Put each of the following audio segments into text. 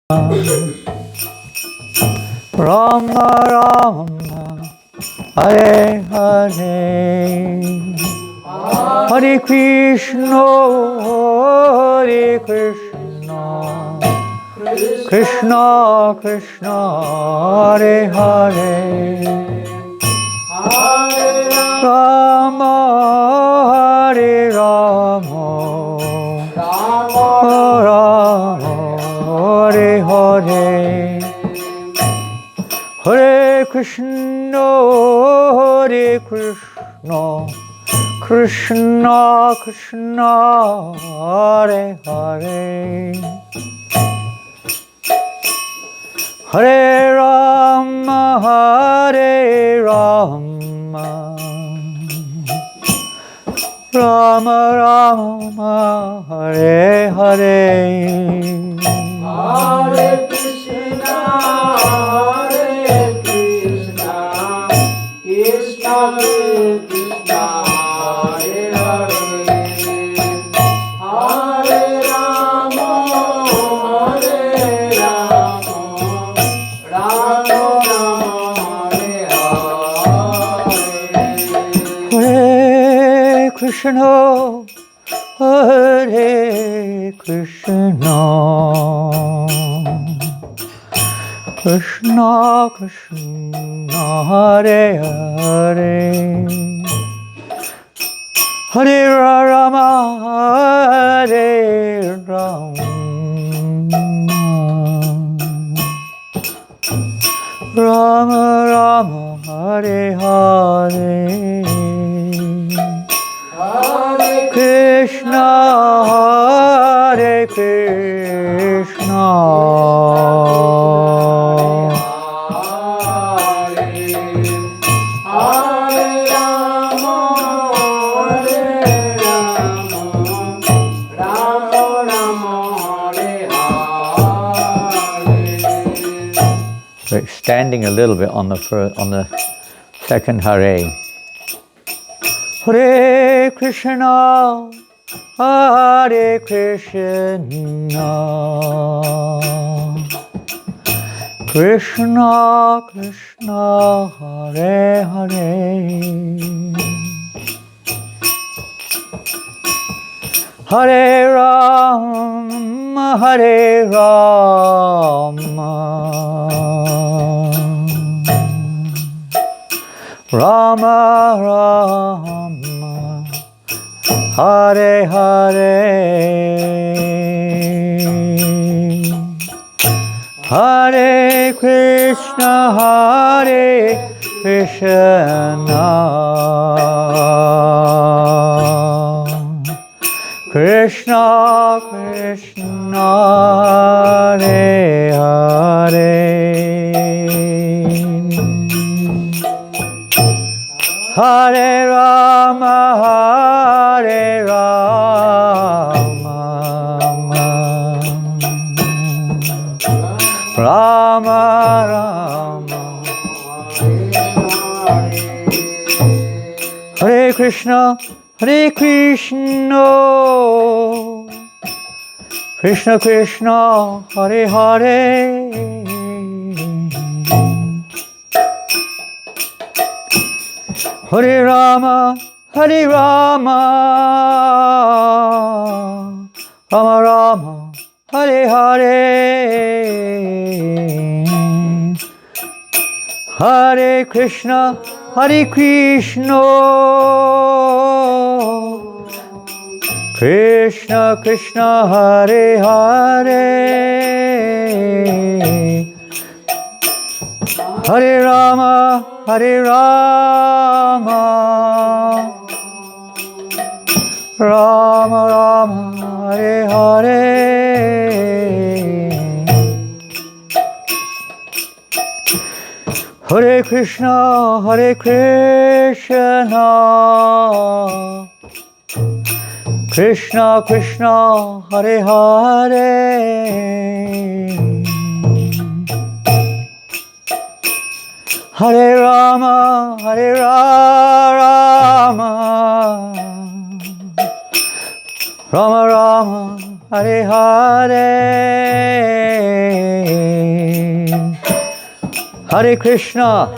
Rama Rama Hare Hare Hare Krishna Hare Krishna Krishna Krishna Hare Hare Rama Hare Rama Rama Hare Hare Hare Krishna Hare Krishna Krishna Krishna Hare Hare Hare Rama Hare Rama Rama Rama Hare Hare Hare Krishna Hare Krishna Krishna Krishna Hare Hare Hare Rama Hare Rama Rama Rama Hare Hare Hare Krishna Hare Krishna Krishna Krishna Hare Hare Hare Rama Hare Rama Rama Rama Hare Hare Krishna Hare Krishna We're extending a little bit on the second Hare. Hare Krishna, Hare Krishna, Krishna Krishna, Hare Hare, Hare Rama, Hare Rama, Rama Rama, Hare Hare, Hare Krishna, Hare Krishna, Krishna Krishna, Hare Hare, Hare Rama, Hare Rama, Rama Rama, Hare Krishna, Hare Krishna, Krishna Krishna, Hare Hare, Hare Rama, Hare Rama, Rama Rama, Hare Hare, Hare Krishna, Hare Krishna, Krishna Krishna, Hare Hare, Hare Rama, Hare Rama, Rama Rama, Hare Hare, Hare Krishna, Hare Krishna, Krishna Krishna, Hare Hare, Hare Rama, Hare Rama, Rama Rama, Hare Hare, Hare Krishna,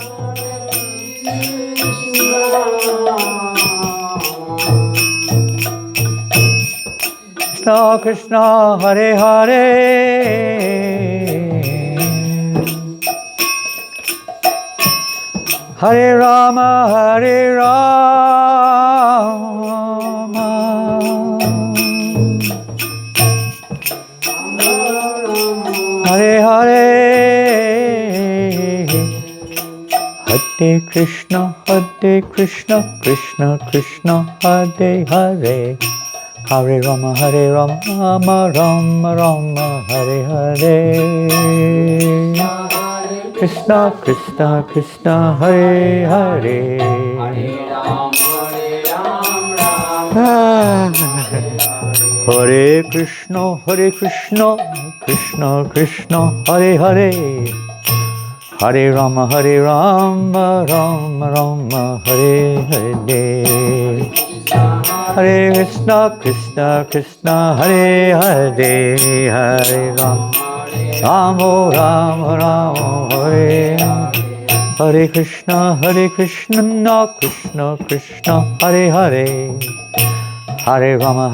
Krishna Krishna, Hare Hare, Hare Rama, Hare Rama, Hare Hare, Hare Krishna, Krishna Krishna, Hare Hare, Hare Rama, Rama Rama, Hare Hare, Krishna Krishna, Krishna Hare Hare, Hare Krishna, Krishna Krishna, Hare Hare, Hare Rama, Rama Rama, Hare Hare, Hare Krishna, Krishna Hare Hare, Hare Rama, Rama Rama, Hare Hare Krishna, Krishna Krishna, Hare Hare, Hare Rama,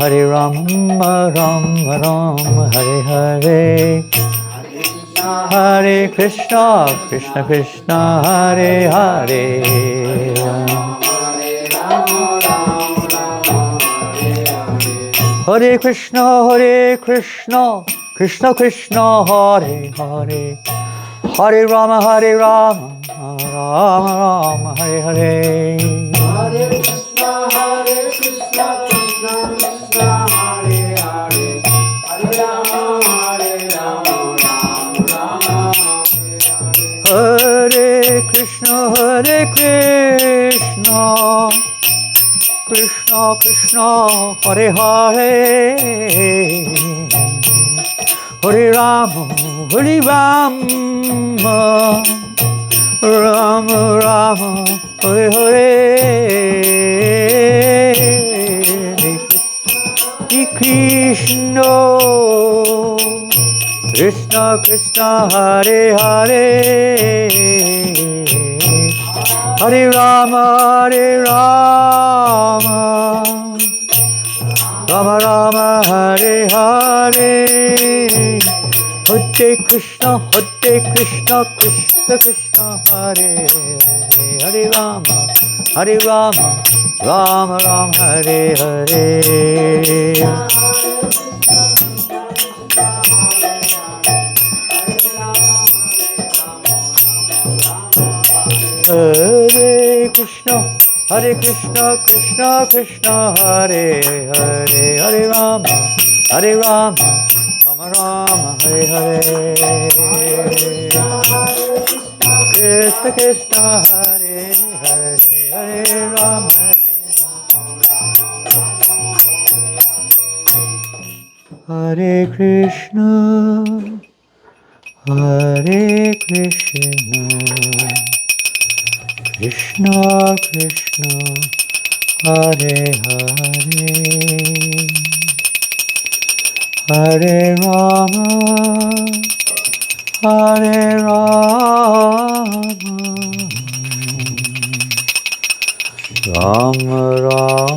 Rama Rama, Hare Hare, Hare Krishna, Krishna, Hare Hare, Hare Krishna, Krishna Krishna, Hare Hare, Hare Rama, Rama Rama, Hare Hare, Hare Krishna, Krishna Krishna, Hare Hare, Hare Rama, Rama Rama, Hare Krishna, Krishna Krishna, Hare Hare, Hare Rama, Rama Rama, Hare Hare, Krishna Krishna, Hare Hare, Hare Rama, Rama Rama, Hare Hare, Hare Krishna, Krishna Krishna, Hare Hare, Hare Rama, Rama Rama, Hare Hare, Hare Krishna, Krishna Krishna, Hare Hare, Hare Rama, Rama Rama, Hare Hare, Krishna Krishna, Hare Hare, Hare Rama, Hare Krishna, Krishna Krishna, Hare Hare, Hare Rama, Rama Rama,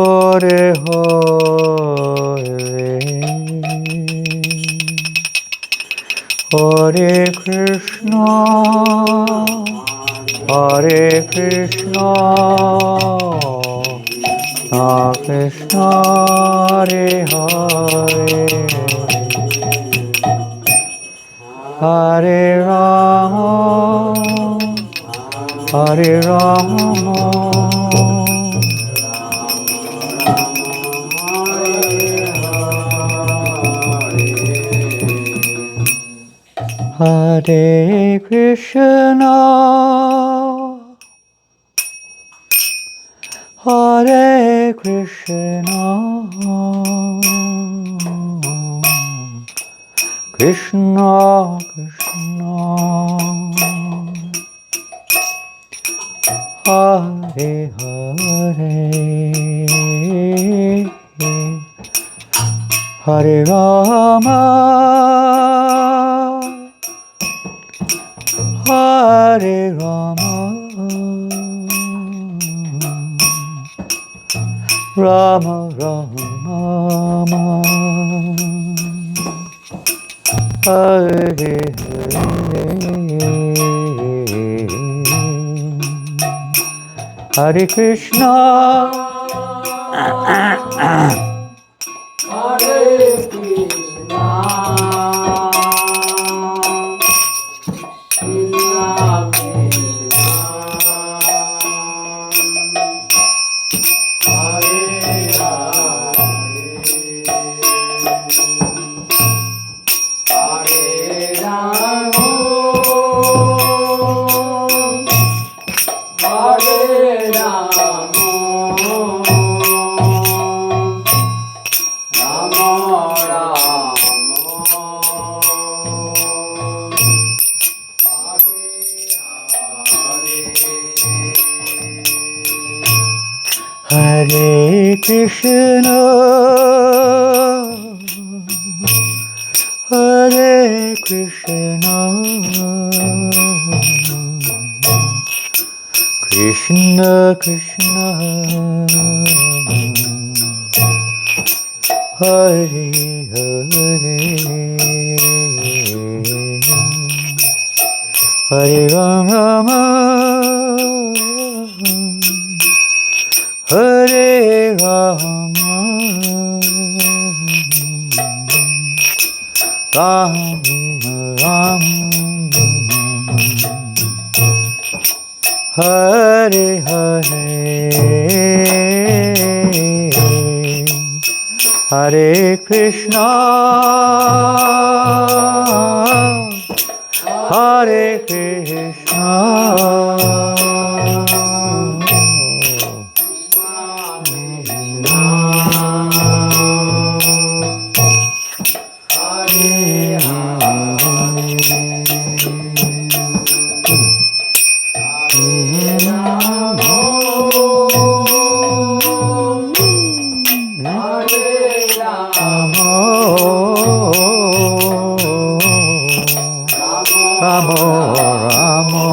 Hare Hare, Hare Krishna, Krishna Krishna, Hare Hare, Hare Rama, Hare Krishna, Hare Krishna, Krishna Krishna, Hare Hare, Hare Rama, Hare Rama, Rama Rama, Hare Hare, Hare Krishna, Hare Krishna, Krishna Krishna, Hare Hare, Hare Rama, Hare Rama, Rama Hare Krishna, Hare Krishna, Krishna Krishna, Hare Hare, Hare Rama, Hare Rama, Rama Rama, Hare Hare, Hare Krishna, Hare Krishna, Ramo Ramo,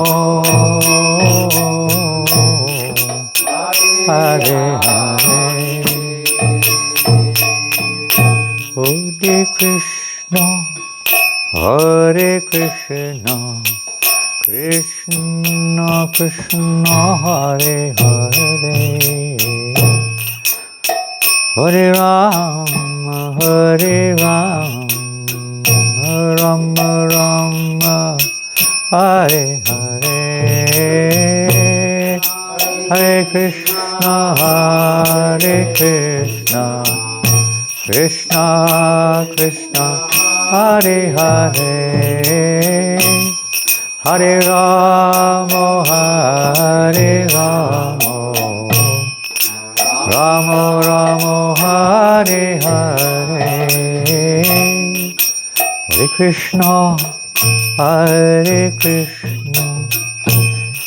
Hare Hare, Hare Krishna, Hare Krishna, Krishna Krishna, Hare Hare, Hare Rama, Hare Rama, Rama Rama, Hare Hare, Hare Krishna, Hare Krishna, Krishna Krishna, Hare Hare, Hare Rama, Hare Rama, Rama Rama, Hare Hare, Hare Krishna, Hare Krishna,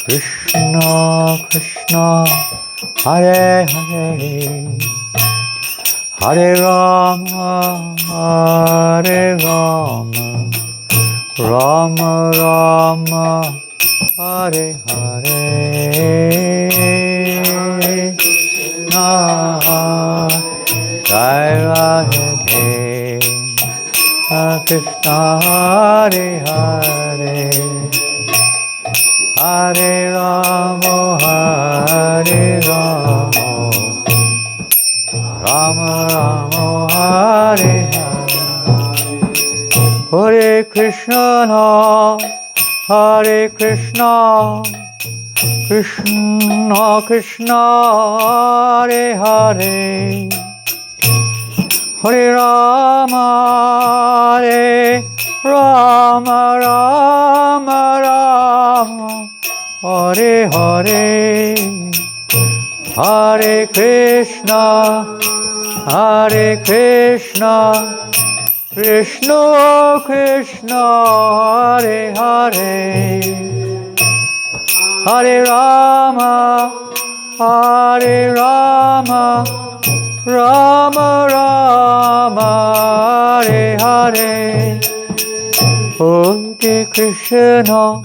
Krishna Krishna, Hare Hare, Hare Rama, Hare Rama, Rama Rama, Hare Hare, Jai Radhe, Krishna Hare Hare, Hare Rama, Hare Rama, Rama Rama, Hare Hare, Hare Krishna, Hare Krishna, Krishna Krishna, Hare Hare, Hare Rama, Hare Rama, Rama Rama, Hare Hare, Hare Krishna, Hare Krishna, Krishna Krishna, Hare Hare, Hare Rama, Hare Rama, Rama Rama, Hare Hare, Hare Krishna,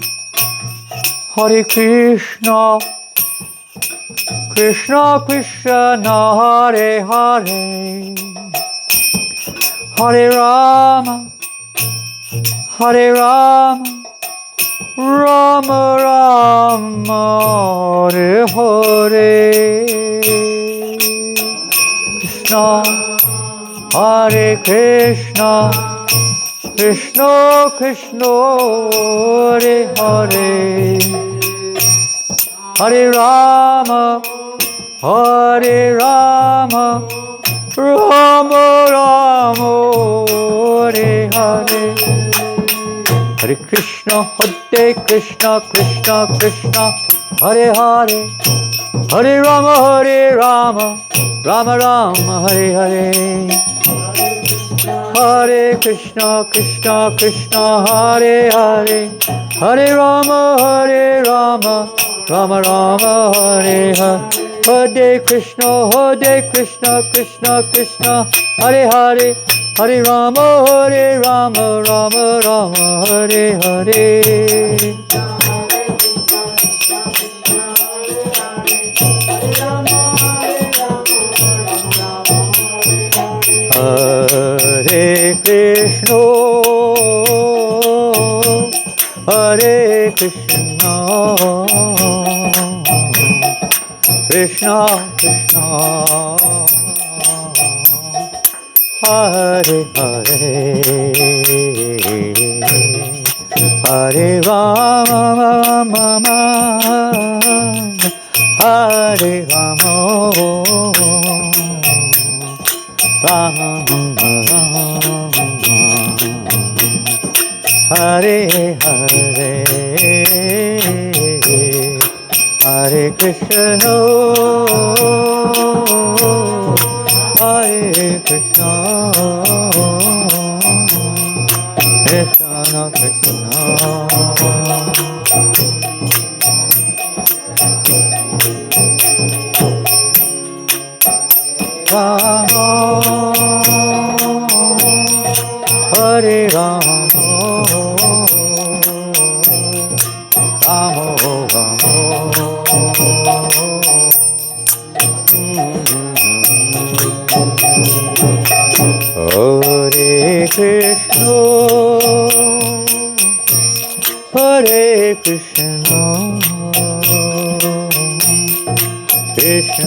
Hare Krishna, Krishna Krishna, Hare Hare, Hare Rama, Hare Rama, Rama Rama, Hare Hare. Krishna, Hare Krishna, Krishna Krishna, Hare Hare, Hare Rama, Hare Rama, Rama Rama, Hare Hare. Hare Krishna, Krishna Krishna, Hare Hare, Hare Rama, Rama Rama, Hare Hare. Hare Krishna, Krishna Krishna, Hare Hare, Hare Rama, Rama Rama, Hare Hare. Hare Krishna, Krishna Krishna, Hare Hare, Hare Rama, Rama Rama, Hare Hare. Hare Krishna, Hare Krishna, Krishna Krishna, Hare Hare, Hare Rama, Hare Rama, Rama Rama, Hare Hare, Hare Krishna, Hare Krishna, Krishna Krishna, Rama, Hare Rama, Rama Rama, Hare Krishna, Hare Krishna,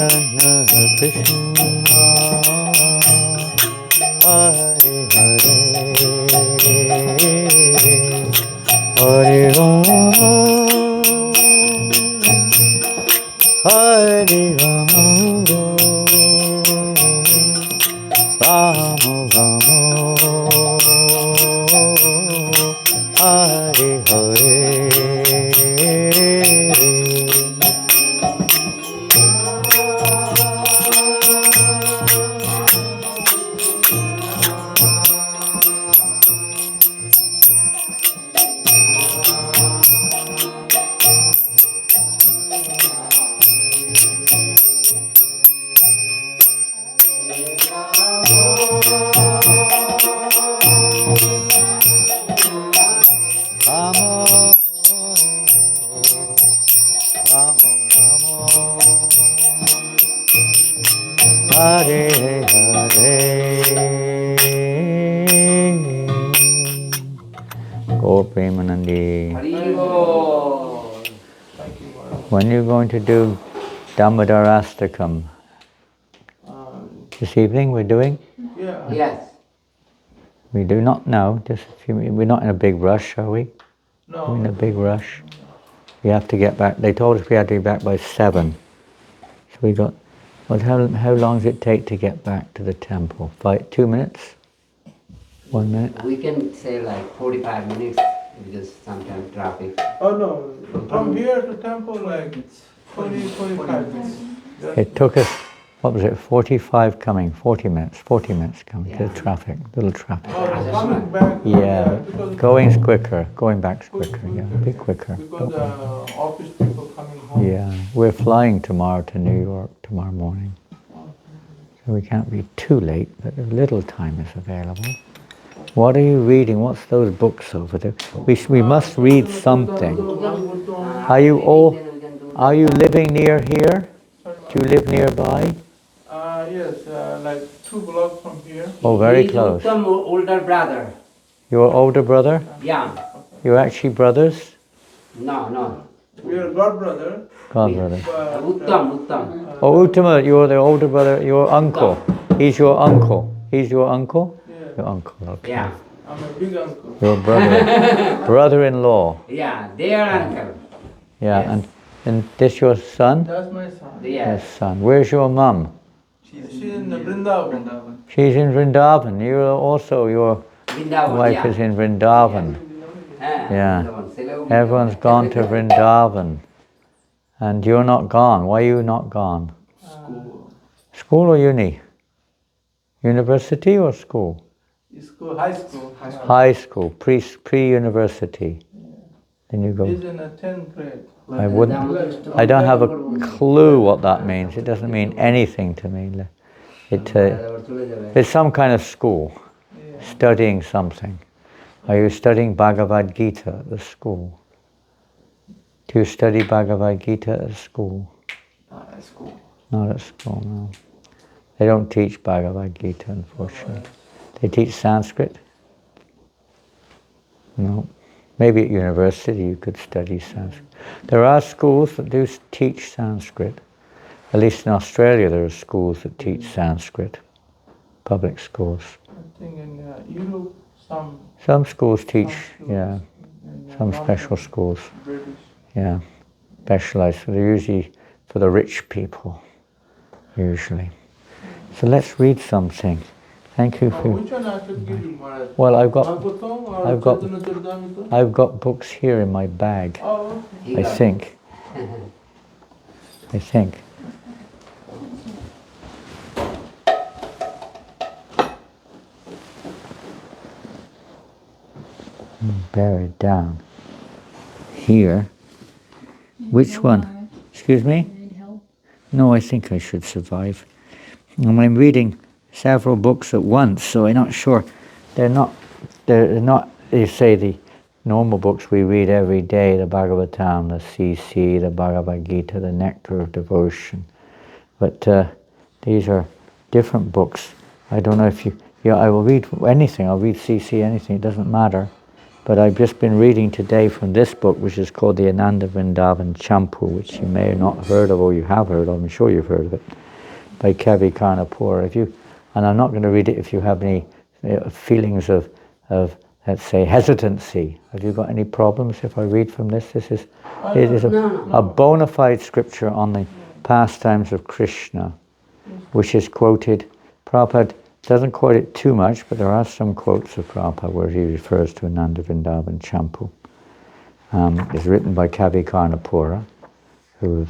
Krishna Krishna, Hare Hare, Hare Rama, Hare Rama, Rama Rama, Hare Hare. Rama, Rama, Rama, Hare Hare. Gaur Premanandi. When are you going to do Damodarastakam? This evening we're doing? Yeah. Yes. We do not know. Just a few. We're not in a big rush, are we? No. We're in a big rush. We have to get back. They told us we had to be back by 7. So we got. Well, how long does it take to get back to the temple? 2 minutes? 1 minute? We can say like 45 minutes because sometimes traffic. Oh no, from here to temple like 25 minutes. It took us, what was it, 45 coming, 40 minutes coming to Yeah. the traffic, little traffic. Oh, coming back. Yeah, because going's quicker, going back's quicker, yeah, a bit quicker. Because office people coming home. Yeah, we're flying tomorrow to New York tomorrow morning. So we can't be too late, but a little time is available. What are you reading? What's those books over there? We must read something. Are you all? Are you living near here? Do you live nearby? Yes, like 2 blocks from here. Oh, very He is close. Uttam older brother. Your older brother? Yeah. You're actually brothers? No. We are god brother. God, brother. But, Uttam. Oh, Uttama, you're the older brother, your uncle. He's your uncle. He's your uncle? yeah, Your uncle, okay. Yeah. I'm a big uncle. Your brother. Brother-in-law. Yeah, they are uncle. Yeah, Yes. and this your son? That's my son. Yes, Yes. son. Where's your mum? She's in Vrindavan. She's in Vrindavan. You're also, your Vrindavan, wife yeah. is in Vrindavan. Yeah. Vrindavan. Everyone's gone to Vrindavan. And you're not gone. Why are you not gone? School or uni? University or school? School, high school. High school, pre-university. Then you go. He's in a 10th grade. I wouldn't. I don't have a clue what that means. It doesn't mean anything to me. It's some kind of school, Yeah. studying something. Are you studying Bhagavad Gita at the school? Do you study Bhagavad Gita at school? Not at school. Not at school, no. They don't teach Bhagavad Gita, unfortunately. They teach Sanskrit? No. Maybe at university you could study Sanskrit. There are schools that do teach Sanskrit. At least in Australia there are schools that teach Sanskrit. Public schools. I think in Europe, Some schools teach, schools, yeah, in some London, special schools. British. Yeah, specialized. They're usually for the rich people, usually. So let's read something. Thank you for... Which one I should give you, Maharaj? Well, I've got Bhagavatam or I've got- Chaitanya Charitamrita? I've got books here in my bag. Oh, I think. I think. Bear it down. Here. Which one? Excuse me? Need help? No, I think I should survive. And I'm reading several books at once, so I'm not sure. They're not, they say, the normal books we read every day, the Bhagavatam, the CC, the Bhagavad Gita, the Nectar of Devotion. But these are different books. I don't know if you... Yeah, I will read anything. I'll read CC, anything. It doesn't matter. But I've just been reading today from this book, which is called the Ananda Vrindavan Champu, which you may have not heard of, or you have heard of. I'm sure you've heard of it, by Kavi Karnapur. And I'm not going to read it if you have any feelings of, let's say, hesitancy. Have you got any problems if I read from this? It is a bona fide scripture on the pastimes of Krishna, which is quoted. Prabhupada doesn't quote it too much, but there are some quotes of Prabhupada where he refers to Ananda Vrindavan Champu. It's written by Kavi Karnapura, who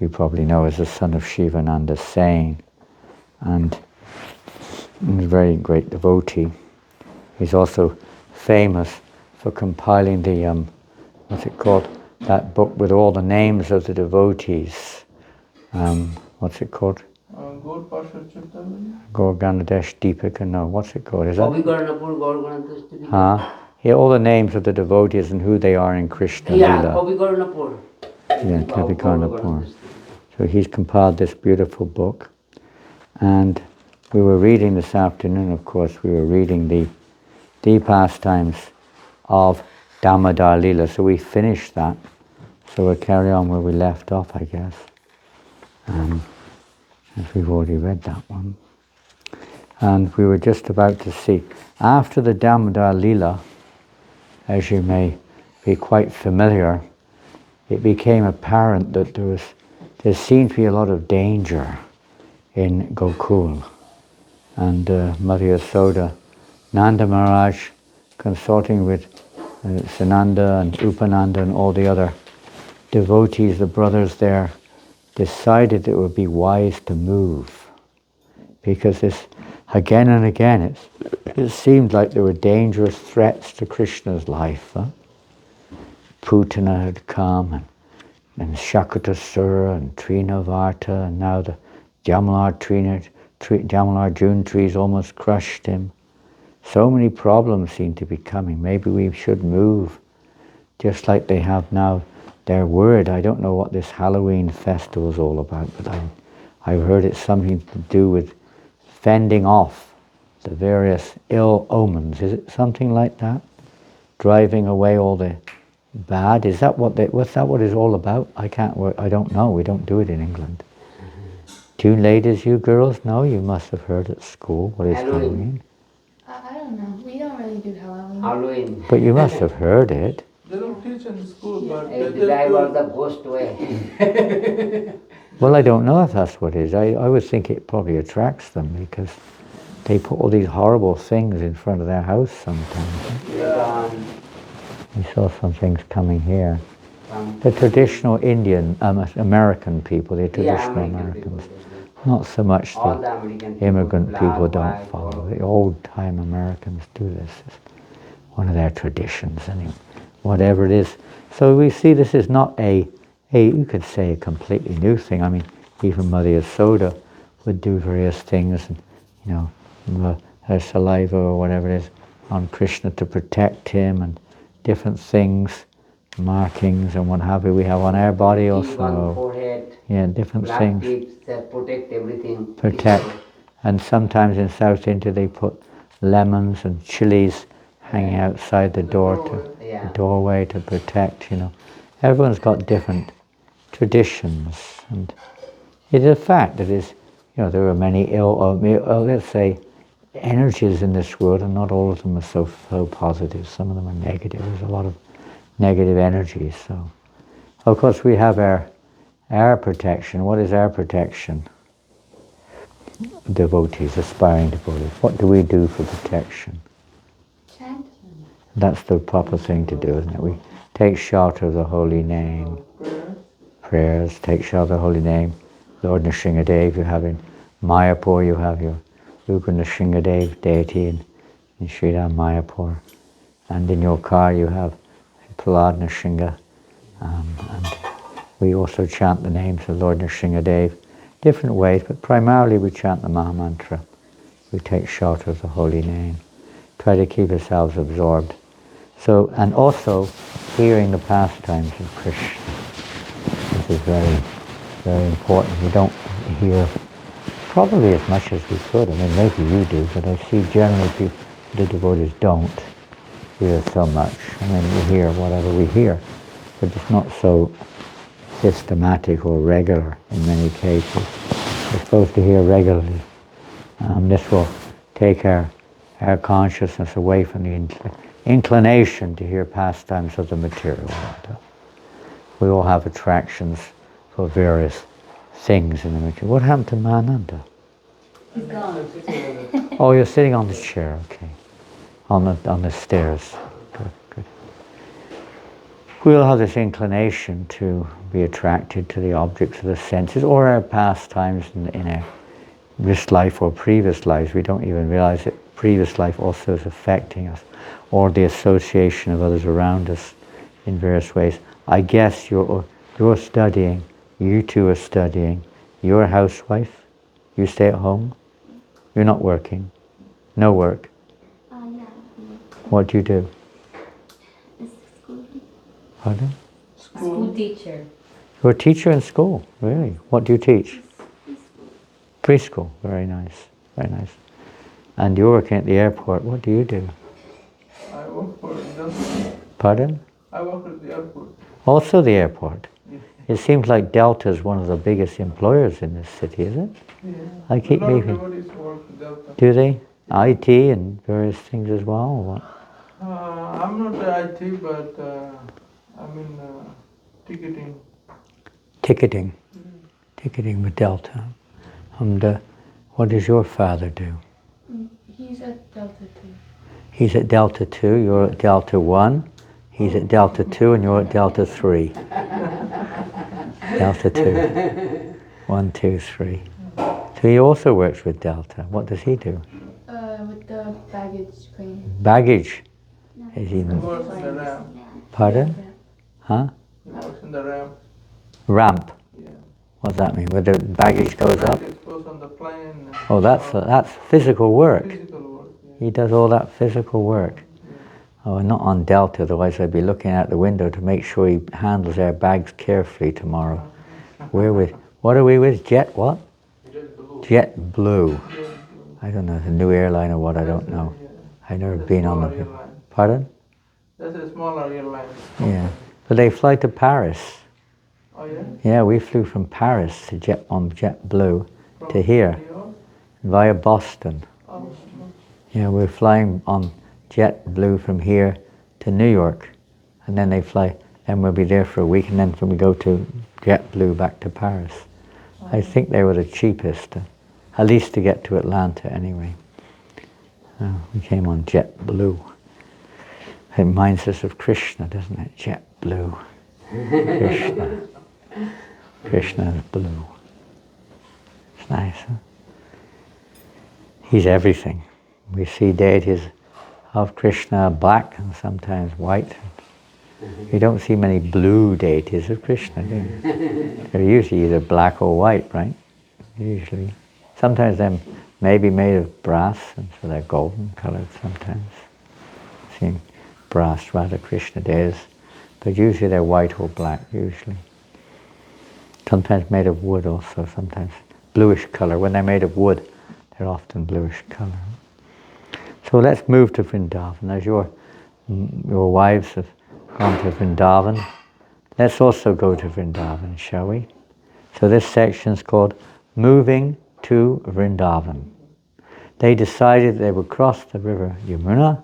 you probably know as the son of Shivananda Sain, and he's a very great devotee. He's also famous for compiling the, what's it called, that book with all the names of the devotees. What's it called? Gaur Pasha Chaitanya. Gaur Ganadesh Deepika, no, what's it called? Is that? Kavikarnapur, Gaur Huh? Yeah, all the names of the devotees and who they are in Krishna Yeah, Lila. Kavikarnapur. Yeah, Kavi Karnapur. So he's compiled this beautiful book. And we were reading this afternoon, of course, we were reading the pastimes of Damodar Lila. So we finished that. So we'll carry on where we left off, I guess. As we've already read that one. And we were just about to see, after the Damodar Lila, as you may be quite familiar, it became apparent that there seemed to be a lot of danger in Gokul. And Mother Yasoda, Nanda Maharaj, consorting with Sananda and Upananda and all the other devotees, the brothers there, decided it would be wise to move, because this, again and again, it seemed like there were dangerous threats to Krishna's life. Huh? Putana had come, and Shakatasura, and Trinavarta, and now the Jamalar June trees almost crushed him. So many problems seem to be coming. Maybe we should move, just like they have now their word. I don't know what this Halloween festival is all about, but I've heard it's something to do with fending off the various ill omens. Is it something like that? Driving away all the bad? Is that what what's that what it's all about? I don't know. We don't do it in England. Do you ladies, you girls, know? You must have heard at school what is Halloween. Halloween. I don't know. We don't really do Halloween. Halloween. But you must have heard it. They don't teach in school, but Hey, they the just drive do out it. the ghost way. Well, I don't know if that's what it is. I would think it probably attracts them because they put all these horrible things in front of their house sometimes. We saw some things coming here. The traditional Indian, American people, the traditional Americans. Not so much All the the American immigrant black, people don't white, follow. all. The old-time Americans do this. It's one of their traditions, anyway. Whatever it is. So we see this is not you could say a completely new thing. I mean, even Mother Yasoda would do various things, and her saliva or whatever it is on Krishna to protect him, and different things, markings and what have you. We have on our body Teeth also. on forehead, Yeah, different black things. tips that protect everything. Protect. And sometimes in South India they put lemons and chilies hanging outside the door Yeah. the doorway to protect, Everyone's got different traditions, and it is a fact that there are many let's say, energies in this world, and not all of them are so positive. Some of them are negative. There's a lot of negative energies. So, of course, we have our protection. What is our protection? Devotees, aspiring devotees. What do we do for protection? Chant. That's the proper thing to do, isn't it? We take shelter of the holy name. Prayers, take shelter of the holy name. Lord Nrsingadev, you have in Mayapur, you have your Rupa Nrsingadev deity in Sriram Mayapur. And in your car you have Prahlad Nrsinga. And we also chant the names of Lord Nrsingadev, different ways, but primarily we chant the Mahamantra. We take shelter of the holy name. Try to keep ourselves absorbed. So, and also hearing the pastimes of Krishna. This is very, very important. We don't hear probably as much as we could. I mean, maybe you do, but I see generally the devotees don't hear so much. I mean, we hear whatever we hear, but it's not so systematic or regular in many cases. We're supposed to hear regularly. This will take our consciousness away from the inclination to hear pastimes of the material world. We all have attractions for various things in the material. What happened to Mananda? He's gone. Oh, you're sitting on the chair, okay. On the stairs. Good, good. We all have this inclination to be attracted to the objects of the senses or our pastimes in our this life or previous lives. We don't even realize that previous life also is affecting us, or the association of others around us in various ways. I guess you're studying, you two are studying, you're a housewife, you stay at home, you're not working, no work. Yeah. What do you do? It's school. Pardon? School teacher. You're a teacher in school, really? What do you teach? Preschool, very nice, very nice. And you're working at the airport, what do you do? I work for Delta. Pardon? I work at the airport. Also the airport. It seems like Delta is one of the biggest employers in this city, is it? Yeah. I keep a lot of leaving. devotees work at Delta. Do they? IT and various things as well, or what? I'm not the IT, but I'm in ticketing. Ticketing. Ticketing with Delta. And what does your father do? He's at Delta 2. He's at Delta 2, you're at Delta 1. He's at Delta 2 and you're at Delta 3. Delta 2. 1, 2, 3. So he also works with Delta. What does he do? With the baggage claim. Baggage. Is He even, works in the ramp. pardon? Huh? He works in the ramp. Ramp. Yeah. What does that mean? Where the baggage goes up? It goes on the plane. Oh, that's physical work. Physical work. He does all that physical work. Oh, not on Delta, otherwise I'd be looking out the window to make sure he handles our bags carefully tomorrow. What are we with? Jet what? Jet Blue. I don't know, the new airline or what, I don't know. I've never been on the... Pardon? That's a smaller airline. Yeah. But they fly to Paris. Oh yeah? Yeah, we flew from Paris to JetBlue From to here New York? via Boston. Oh, Yeah, we're flying on JetBlue from here to New York, and then they fly, and we'll be there for a week, and then we go to JetBlue back to Paris. I think they were the cheapest, at least to get to Atlanta anyway. We came on JetBlue. It reminds us of Krishna, doesn't it? JetBlue. Krishna. Krishna is blue. It's nice, huh? He's everything. We see deities of Krishna black and sometimes white. You don't see many blue deities of Krishna, do you? They're usually either black or white, right? Usually. Sometimes they're maybe made of brass, and so they're golden colored sometimes. Seen brass Radha Krishna deities, but usually they're white or black, usually. Sometimes made of wood also, sometimes bluish color. When they're made of wood, they're often bluish color. So let's move to Vrindavan. As your wives have gone to Vrindavan, let's also go to Vrindavan, shall we? So this section is called Moving to Vrindavan. They decided they would cross the river Yamuna,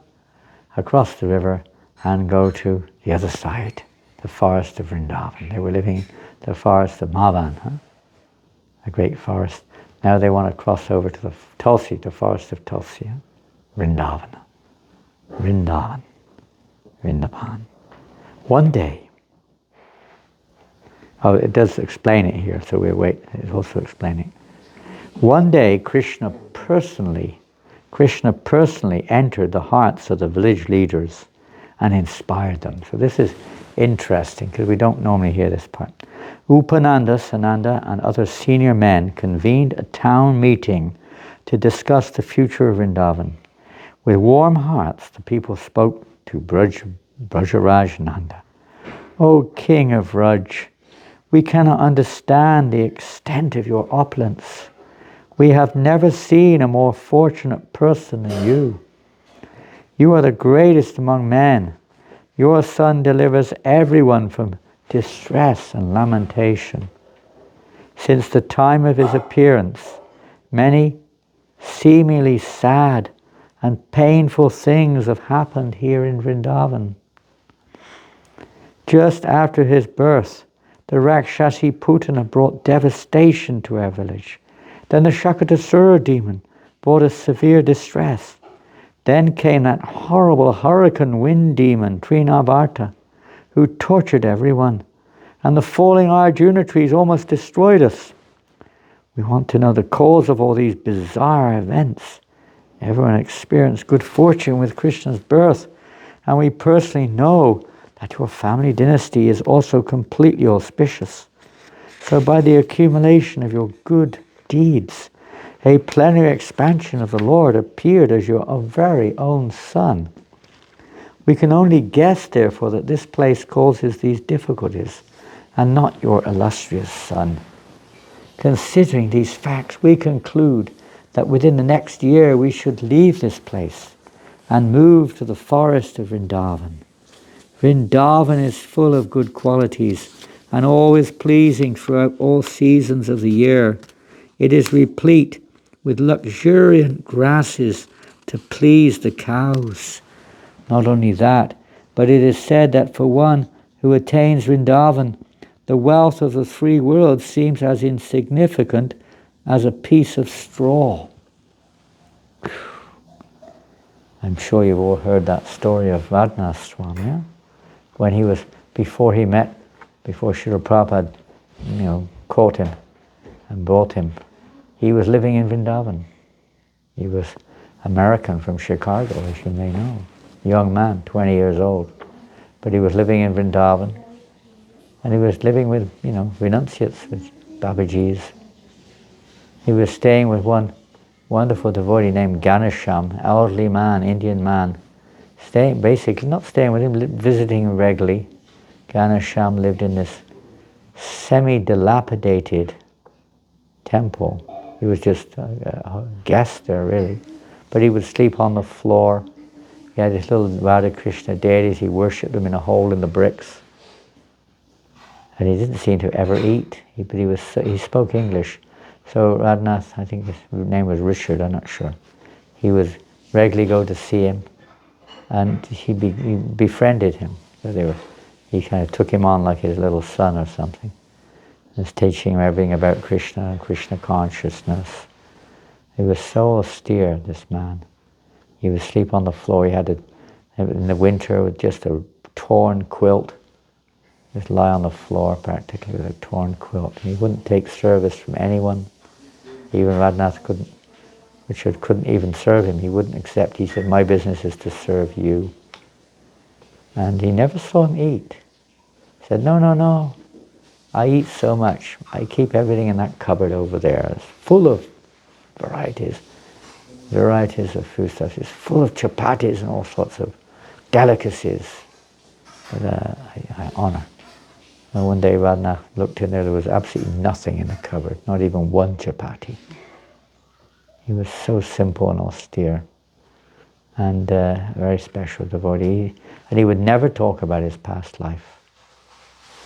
across the river, and go to the other side, the forest of Vrindavan. They were living in the forest of Mavan, a great forest. Now they want to cross over to the Tulsi, the forest of Tulsi, Vrindavan. Vrindavan. Vrindavan. One day, it does explain it here, so we'll wait. It's also explaining. One day, Krishna personally entered the hearts of the village leaders and inspired them. So this is interesting, because we don't normally hear this part. Upananda, Sananda, and other senior men convened a town meeting to discuss the future of Vrindavan. With warm hearts, the people spoke to Brajaraj Nanda. O King of Vraj, we cannot understand the extent of your opulence. We have never seen a more fortunate person than you. You are the greatest among men. Your son delivers everyone from distress and lamentation. Since the time of his appearance, many seemingly sad and painful things have happened here in Vrindavan. Just after his birth, the Rakshasi Putana brought devastation to our village. Then the Shakatasura demon brought us severe distress. Then came that horrible hurricane wind demon, Trinavarta, who tortured everyone. And the falling Arjuna trees almost destroyed us. We want to know the cause of all these bizarre events. Everyone experienced good fortune with Krishna's birth, and we personally know that your family dynasty is also completely auspicious. So by the accumulation of your good deeds, a plenary expansion of the Lord appeared as your very own son. We can only guess, therefore, that this place causes these difficulties, and not your illustrious son. Considering these facts, we conclude that within the next year we should leave this place and move to the forest of Vrindavan. Vrindavan is full of good qualities and always pleasing throughout all seasons of the year. It is replete with luxuriant grasses to please the cows. Not only that, but it is said that for one who attains Vrindavan, the wealth of the three worlds seems as insignificant as a piece of straw. I'm sure you've all heard that story of Radhanath Swami, yeah? When he was, before Srila Prabhupada, caught him and brought him, he was living in Vrindavan. He was American from Chicago, as you may know. Young man, 20 years old. But he was living in Vrindavan. And he was living with, renunciates, with Babajis. He was staying with one wonderful devotee named Ganesham, elderly man, Indian man, staying, basically not staying with him, visiting him regularly. Ganesham lived in this semi-dilapidated temple. He was just a guest there, really. But he would sleep on the floor. He had his little Radha Krishna deities. He worshipped them in a hole in the bricks. And he didn't seem to ever eat. He spoke English. So Radhanath, I think his name was Richard, I'm not sure. He would regularly go to see him, and he befriended him. So he kind of took him on like his little son or something. He was teaching him everything about Krishna and Krishna consciousness. He was so austere, this man. He would sleep on the floor. He had in the winter with just a torn quilt. Just lie on the floor practically with a torn quilt. And he wouldn't take service from anyone. Even Radhanath Richard couldn't even serve him. He wouldn't accept. He said, my business is to serve you. And he never saw him eat. He said, no. I eat so much. I keep everything in that cupboard over there. It's full of varieties of foodstuffs. It's full of chapatis and all sorts of delicacies that I honor. And one day Radhanath looked in there was absolutely nothing in the cupboard, not even one chapati. He was so simple and austere, and a very special devotee. And he would never talk about his past life,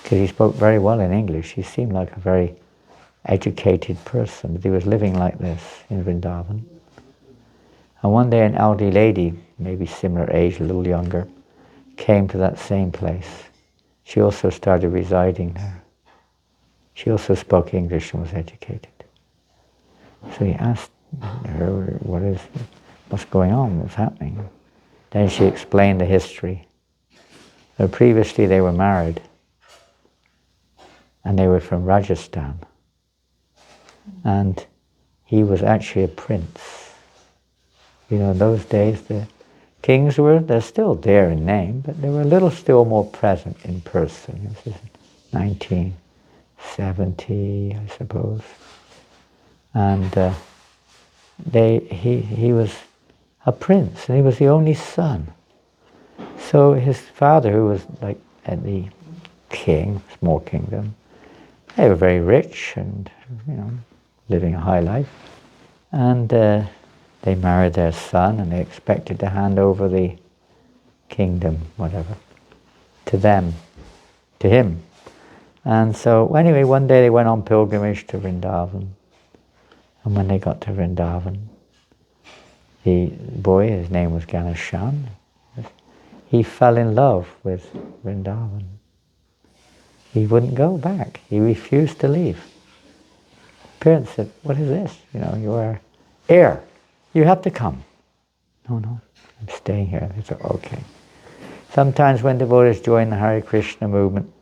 because he spoke very well in English. He seemed like a very educated person, but he was living like this in Vrindavan. And one day an elderly lady, maybe similar age, a little younger, came to that same place. She also started residing there. She also spoke English and was educated. So he asked her, what's going on, what's happening? Then she explained the history. Previously they were married, and they were from Rajasthan. And he was actually a prince. You know, in those days the kings they're still there in name, but they were a little still more present in person. This is 1970, I suppose. And he was a prince, and he was the only son. So his father, who was like at the king, small kingdom, they were very rich and, you know, living a high life. And they married their son, and they expected to hand over the kingdom, whatever, to him. And so, anyway, one day they went on pilgrimage to Vrindavan. And when they got to Vrindavan, the boy, his name was Ganesham, he fell in love with Vrindavan. He wouldn't go back. He refused to leave. Parents said, what is this? You know, you are heir. You have to come. No, I'm staying here. They said, okay. Sometimes when devotees join the Hare Krishna movement,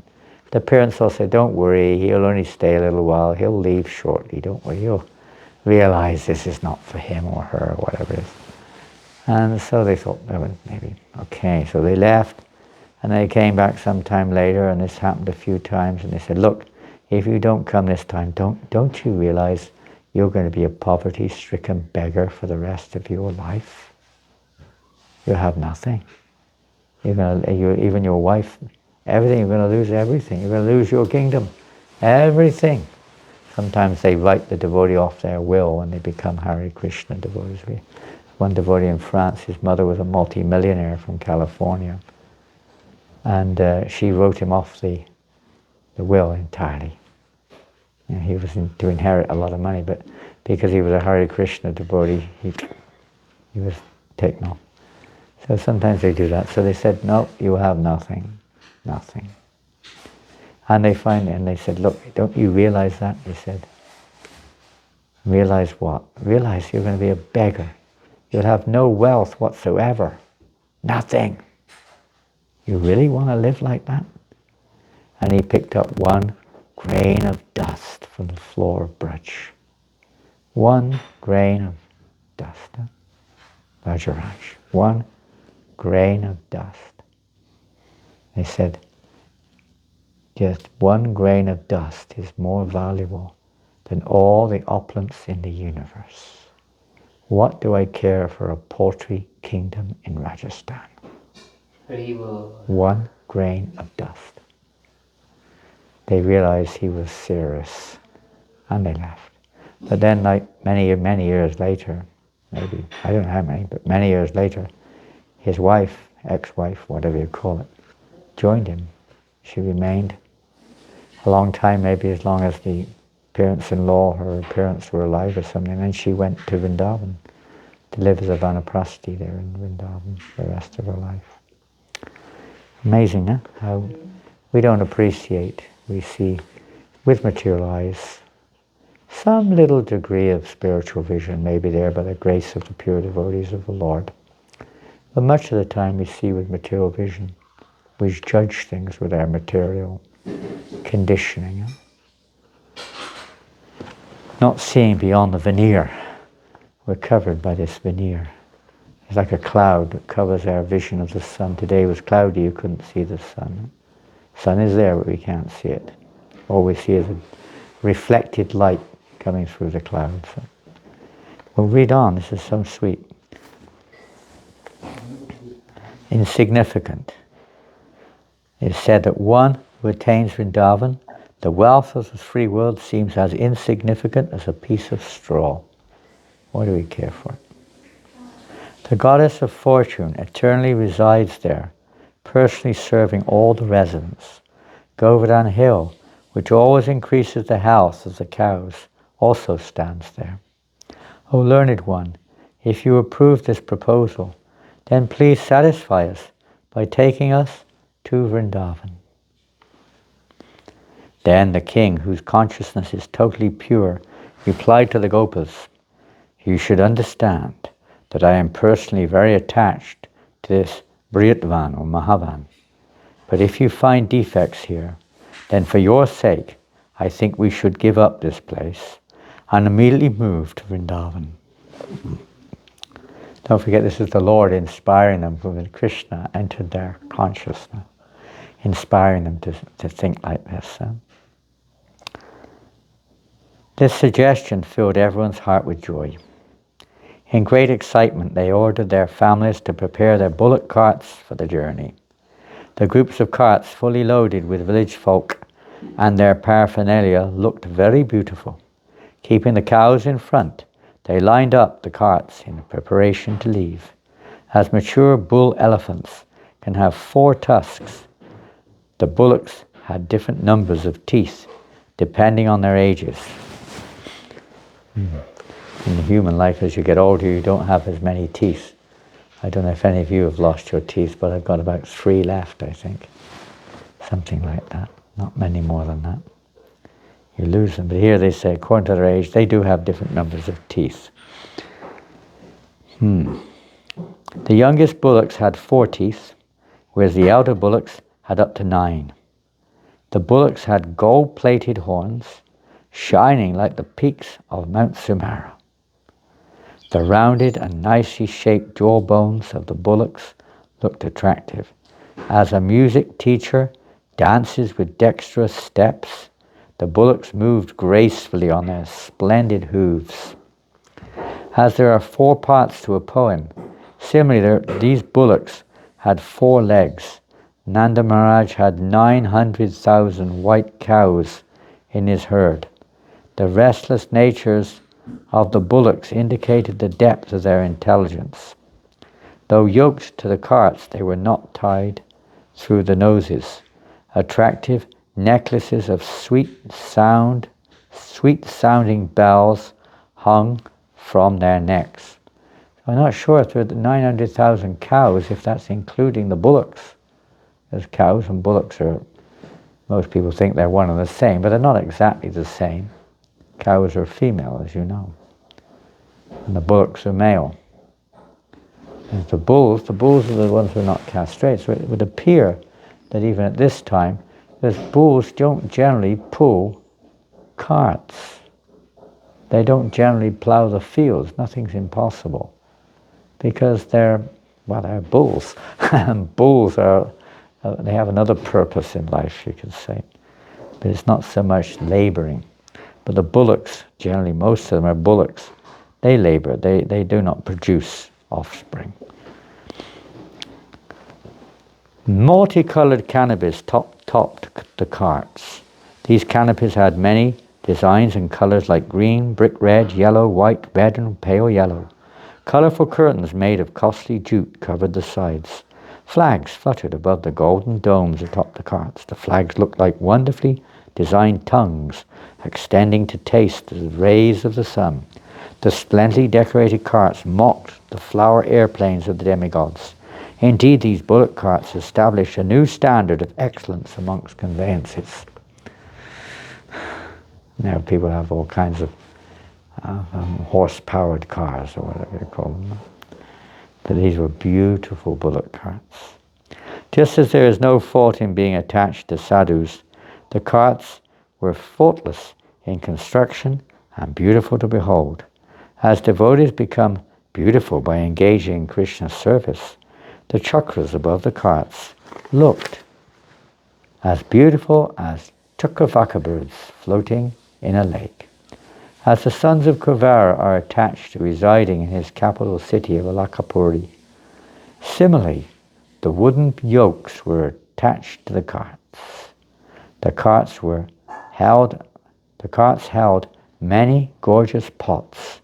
the parents will say, don't worry, he'll only stay a little while. He'll leave shortly. Don't worry. He'll realize this is not for him or her or whatever it is. And so they thought, oh, maybe, okay. So they left, and they came back sometime later, and this happened a few times, and they said, look, if you don't come this time, don't you realize you're going to be a poverty-stricken beggar for the rest of your life? You'll have nothing. Even your wife, everything, you're going to lose everything. You're going to lose your kingdom, everything. Sometimes they write the devotee off their will when they become Hare Krishna devotees. One devotee in France, his mother was a multi-millionaire from California, and she wrote him off the will entirely. You know, he was to inherit a lot of money, but because he was a Hare Krishna devotee, he was taken off. So sometimes they do that. So they said, no, you have nothing. And they said, look, don't you realize that? They said, realize what? Realize you're going to be a beggar. You'll have no wealth whatsoever. Nothing. You really want to live like that? And he picked up one grain of dust from the floor of Braj. One grain of dust. Vajaraj. One grain of dust. They said, just one grain of dust is more valuable than all the opulence in the universe. What do I care for a paltry kingdom in Rajasthan? Haribo. 1 grain of dust. They realized he was serious, and they left. But then, like many years later, maybe, I don't know how many, but many years later, his wife, ex-wife, whatever you call it, joined him. She remained a long time, maybe as long as the parents-in-law, her parents were alive or something, and then she went to Vrindavan to live as a Vanaprasthi there in Vrindavan for the rest of her life. Amazing, huh? How we don't appreciate, we see with material eyes some little degree of spiritual vision may be there by the grace of the pure devotees of the Lord. But much of the time we see with material vision, we judge things with our material conditioning. Not seeing beyond the veneer. We're covered by this veneer. It's like a cloud that covers our vision of the sun. Today was cloudy, you couldn't see the sun. Sun is there, but we can't see it. All we see is a reflected light coming through the clouds. Well, read on, this is so sweet. Insignificant. It is said that one who attains Vrindavan, the wealth of the free world seems as insignificant as a piece of straw. Why do we care for it? The goddess of fortune eternally resides there, personally serving all the residents. Govardhan Hill, which always increases the health of the cows, also stands there. O learned one, if you approve this proposal, then please satisfy us by taking us to Vrindavan. Then the king, whose consciousness is totally pure, replied to the Gopas, you should understand that I am personally very attached to this Briyatvan or Mahavan. But if you find defects here, then for your sake, I think we should give up this place and immediately move to Vrindavan. Don't forget, this is the Lord inspiring them when Krishna entered their consciousness, inspiring them to think like this. This suggestion filled everyone's heart with joy. In great excitement, they ordered their families to prepare their bullock carts for the journey. The groups of carts fully loaded with village folk and their paraphernalia looked very beautiful. Keeping the cows in front, they lined up the carts in preparation to leave. As mature bull elephants can have 4 tusks, the bullocks had different numbers of teeth depending on their ages. In the human life, as you get older, you don't have as many teeth. I don't know if any of you have lost your teeth, but I've got about 3 left, I think. Something like that. Not many more than that. You lose them. But here they say, according to their age, they do have different numbers of teeth. The youngest bullocks had 4 teeth, whereas the elder bullocks had up to 9. The bullocks had gold-plated horns, shining like the peaks of Mount Sumatra. The rounded and nicely shaped jawbones of the bullocks looked attractive. As a music teacher dances with dexterous steps, the bullocks moved gracefully on their splendid hooves. As there are 4 parts to a poem, similarly these bullocks had 4 legs. Nanda Maharaj had 900,000 white cows in his herd. The restless natures of the bullocks indicated the depth of their intelligence. Though yoked to the carts, they were not tied through the noses. Attractive necklaces of sweet-sounding bells hung from their necks. I'm not sure if there are 900,000 cows, if that's including the bullocks. There's cows and bullocks are, most people think they're one and the same, but they're not exactly the same. Cows are female, as you know, and the bullocks are male. And the bulls are the ones who are not castrated. So it would appear that even at this time, those bulls don't generally pull carts. They don't generally plow the fields. Nothing's impossible, because they're bulls, and bulls are they have another purpose in life, you could say, but it's not so much laboring. But the bullocks, generally most of them are bullocks, They labor, they do not produce offspring. Multicolored canopies topped the carts. These canopies had many designs and colors like green, brick red, yellow, white, red, and pale yellow. Colorful curtains made of costly jute covered the sides. Flags fluttered above the golden domes atop the carts. The flags looked like wonderfully designed tongues extending to taste the rays of the sun. The splendidly decorated carts mocked the flower airplanes of the demigods. Indeed, these bullock carts established a new standard of excellence amongst conveyances. Now people have all kinds of horse-powered cars, or whatever you call them. But these were beautiful bullock carts. Just as there is no fault in being attached to sadhus, the carts were faultless in construction and beautiful to behold. As devotees become beautiful by engaging in Krishna's service, the chakras above the carts looked as beautiful as chakravaka birds floating in a lake. As the sons of Kuvara are attached to residing in his capital city of Alakapuri, similarly, the wooden yokes were attached to the carts. The carts held many gorgeous pots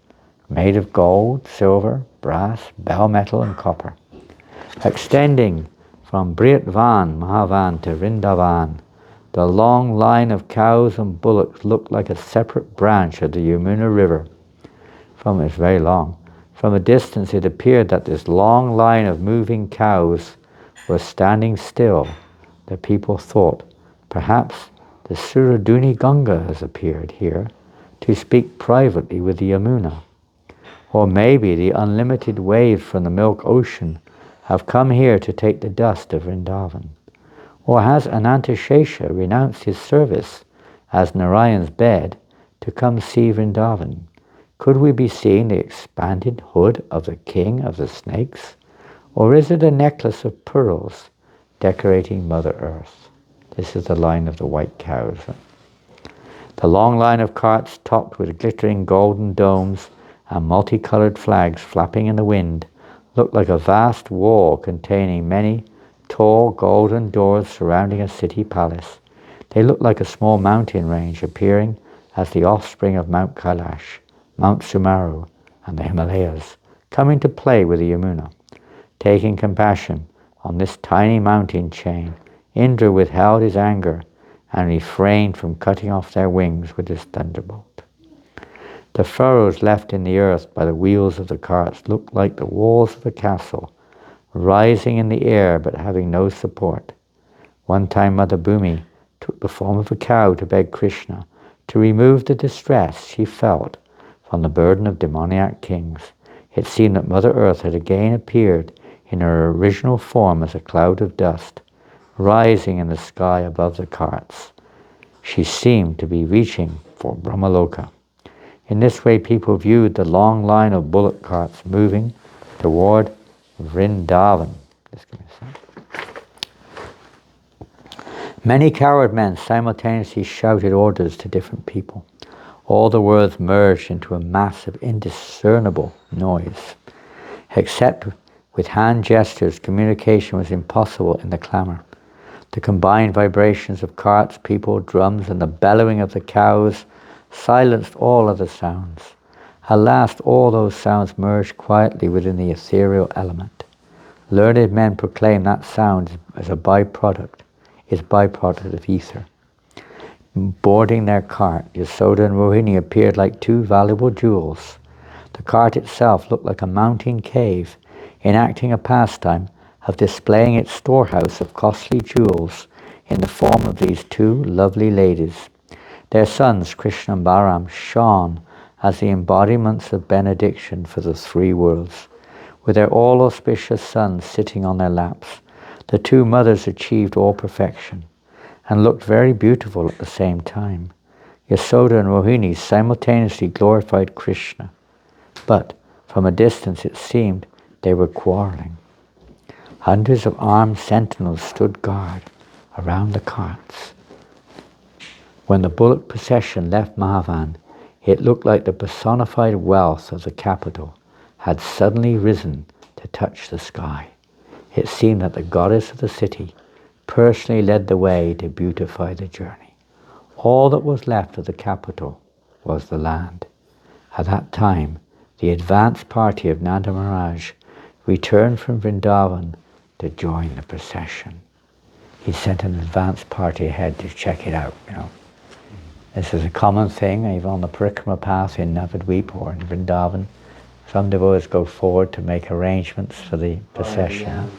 made of gold, silver, brass, bell metal, and copper. Extending from Briatvan, Mahavan to Vrindavan, the long line of cows and bullocks looked like a separate branch of the Yamuna River. It's very long. From a distance it appeared that this long line of moving cows was standing still. The people thought, perhaps the Suraduni Ganga has appeared here to speak privately with the Yamuna. Or maybe the unlimited waves from the milk ocean have come here to take the dust of Vrindavan. Or has Anantashesha renounced his service as Narayan's bed to come see Vrindavan? Could we be seeing the expanded hood of the king of the snakes? Or is it a necklace of pearls decorating Mother Earth? This is the line of the white cows. The long line of carts topped with glittering golden domes and multicolored flags flapping in the wind looked like a vast wall containing many tall golden doors surrounding a city palace. They looked like a small mountain range appearing as the offspring of Mount Kailash, Mount Sumaru, and the Himalayas, coming to play with the Yamuna. Taking compassion on this tiny mountain chain, Indra withheld his anger and refrained from cutting off their wings with his thunderbolt. The furrows left in the earth by the wheels of the carts looked like the walls of a castle, rising in the air but having no support. One time Mother Bhumi took the form of a cow to beg Krishna to remove the distress she felt from the burden of demoniac kings. It seemed that Mother Earth had again appeared in her original form as a cloud of dust, rising in the sky above the carts. She seemed to be reaching for Brahmaloka. In this way people viewed the long line of bullock carts moving toward Vrindavan. Just give me a sec. Many coward men simultaneously shouted orders to different people. All the words merged into a massive, indiscernible noise. Except with hand gestures, communication was impossible in the clamor. The combined vibrations of carts, people, drums, and the bellowing of the cows silenced all other sounds. At last all those sounds merged quietly within the ethereal element. Learned men proclaim that sound is byproduct of ether. Boarding their cart, Yasoda and Rohini appeared like two valuable jewels. The cart itself looked like a mountain cave, enacting a pastime of displaying its storehouse of costly jewels in the form of these two lovely ladies. Their sons, Krishna and Balaram, shone as the embodiments of benediction for the three worlds. With their all-auspicious sons sitting on their laps, the two mothers achieved all perfection and looked very beautiful at the same time. Yasoda and Rohini simultaneously glorified Krishna, but from a distance it seemed they were quarreling. Hundreds of armed sentinels stood guard around the carts. When the bullock procession left Mahavan, It looked like the personified wealth of the capital had suddenly risen to touch the sky. It seemed that the goddess of the city personally led the way to beautify the journey. All that was left of the capital was the land. At that time, the advance party of Nanda Maharaj returned from Vrindavan to join the procession. He sent an advance party ahead to check it out, you know. This is a common thing, even on the Parikrama path in Navadvip or in Vrindavan. Some devotees go forward to make arrangements for the procession.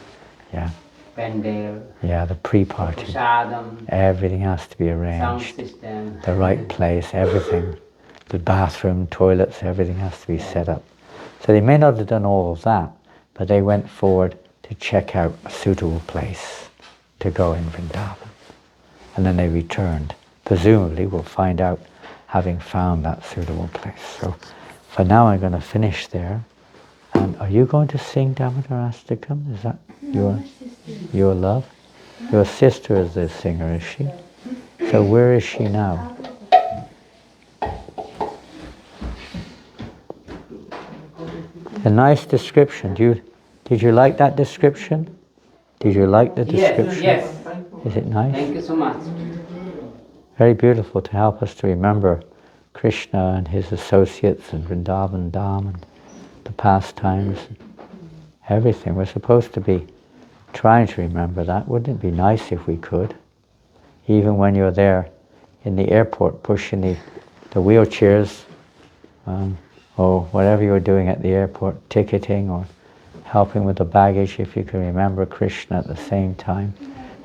Yeah. Pandal, Yeah, the pre-party. Prasadam, Everything has to be sound arranged. system. The right place, everything. The bathroom, toilets, everything has to be set up. So they may not have done all of that, but they went forward to check out a suitable place to go in Vrindavan. And then they returned. Presumably we'll find out having found that suitable place. So for now I'm going to finish there. And are you going to sing Damodarastakam? Is that your love? Your sister is the singer, is she? So where is she now? A nice description. Did you like that description? Did you like the description? Yes. Is it nice? Thank you so much. Very beautiful to help us to remember Krishna and his associates and Vrindavan Dham and the pastimes, everything. We're supposed to be trying to remember that. Wouldn't it be nice if we could? Even when you're there in the airport pushing the wheelchairs, or whatever you're doing at the airport, ticketing or helping with the baggage, if you can remember Krishna at the same time.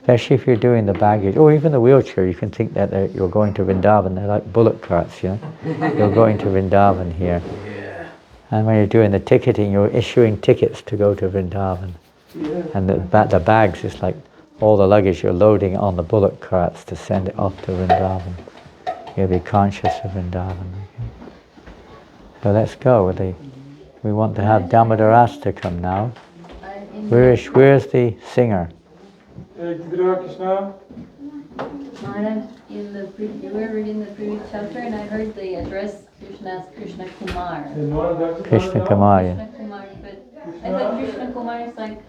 Especially if you're doing the baggage, or even the wheelchair, you can think that you're going to Vrindavan. They're like bullock carts, you know. You're going to Vrindavan here. And when you're doing the ticketing, you're issuing tickets to go to Vrindavan. And the bags is like all the luggage you're loading on the bullock carts to send it off to Vrindavan. You'll be conscious of Vrindavan. Okay? So let's go. We want to have Damodarastakam now. Where's the singer? Krishna. Maharaj, we were reading the previous chapter and I heard the address Krishna as Krishna Kumar. Krishna Kumar. Krishna Kumar, but I thought Krishna Kumar is like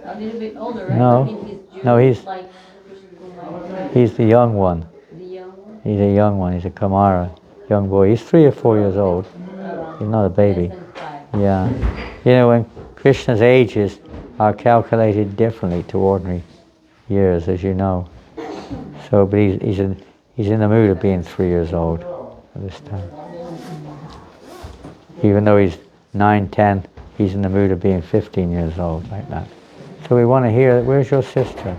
a little bit older, right? No. I mean, No, he's like Krishna Kumar. the young one. The young one. He's a young one. He's a Kumara, young boy. He's 3 or 4 years old. He's not a baby. Less than 5. Yeah. You know, when Krishna's ages are calculated differently to ordinary years, as you know. So, but he's in the mood of being 3 years old at this time. Even though he's 9, 10, he's in the mood of being 15 years old, like that. So we want to hear, where's your sister?